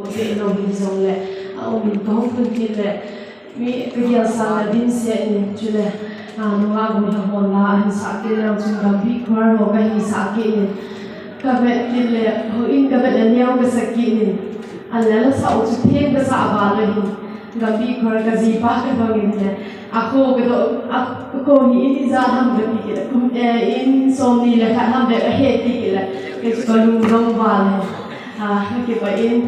Cái nông nghiệp giống lệ, ông mình có phân tích lệ, vì cái giờ sáng là din sẽ nên chú lệ, nông nghiệp mình học hòn là anh sáng cái nào chúng ta biết khoa học cái hình sáng cái nên, các bạn tin lệ, hồi in các bạn là nhau cái sắc cái nên, anh là sao chú thêm cái sao vào rồi hình, các biết khoa cái gì ba cái bằng như thế, ako cái đó, ako in ra ham được cái là, cũng in xong đi là khác ham được hết cái là, cái con lùng đông vào cái vậy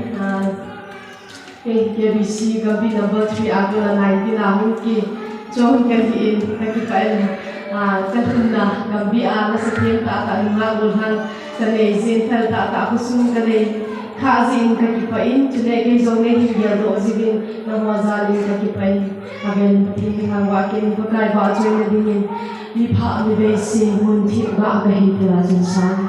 cái BC cái bị number 3 agla 19 ahun ki John cái in cái vậy cái thun là cái bị là sẽ thêm ta nga bulhan cái này zin thal ta kusum cái này khá zin cái vậy cho nên cái giống này thì giờ độ zin nó hoa ra lên cái vậy again thì hàng hoa cái có cái vào chơi này đi đi phá đi về xin muốn thiệp gạo cái hình là dân sáng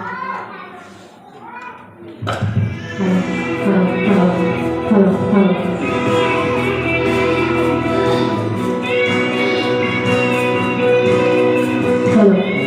Hello.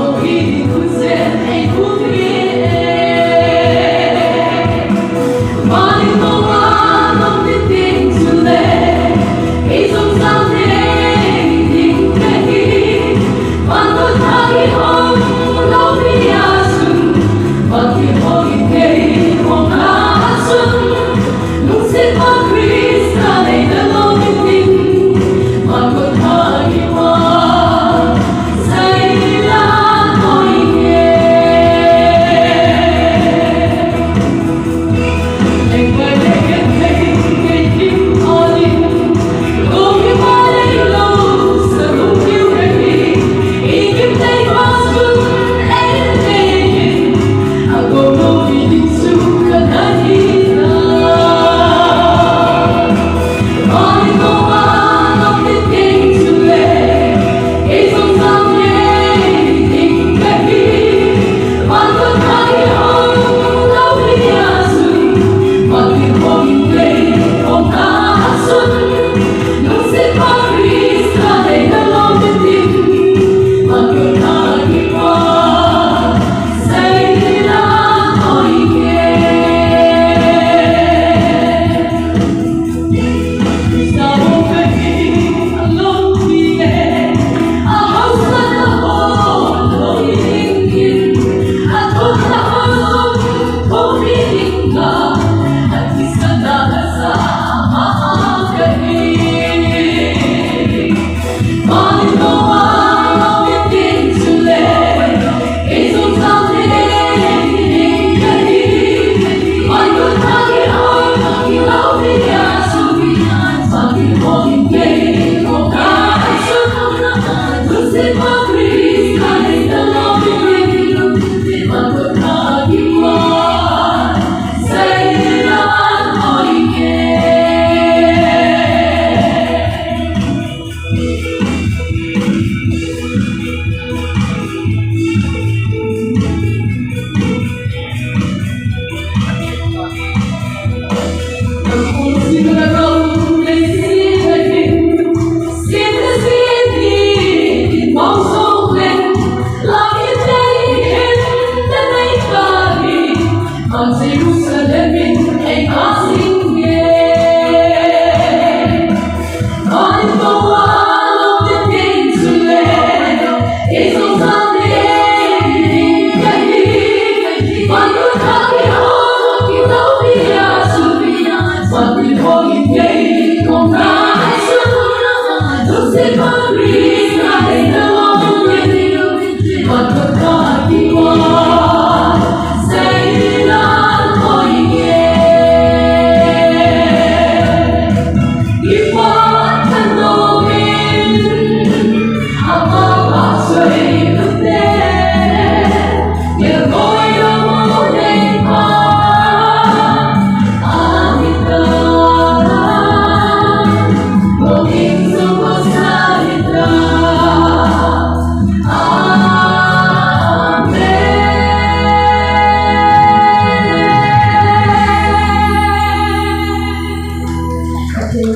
Hãy subscribe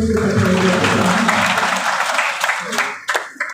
to the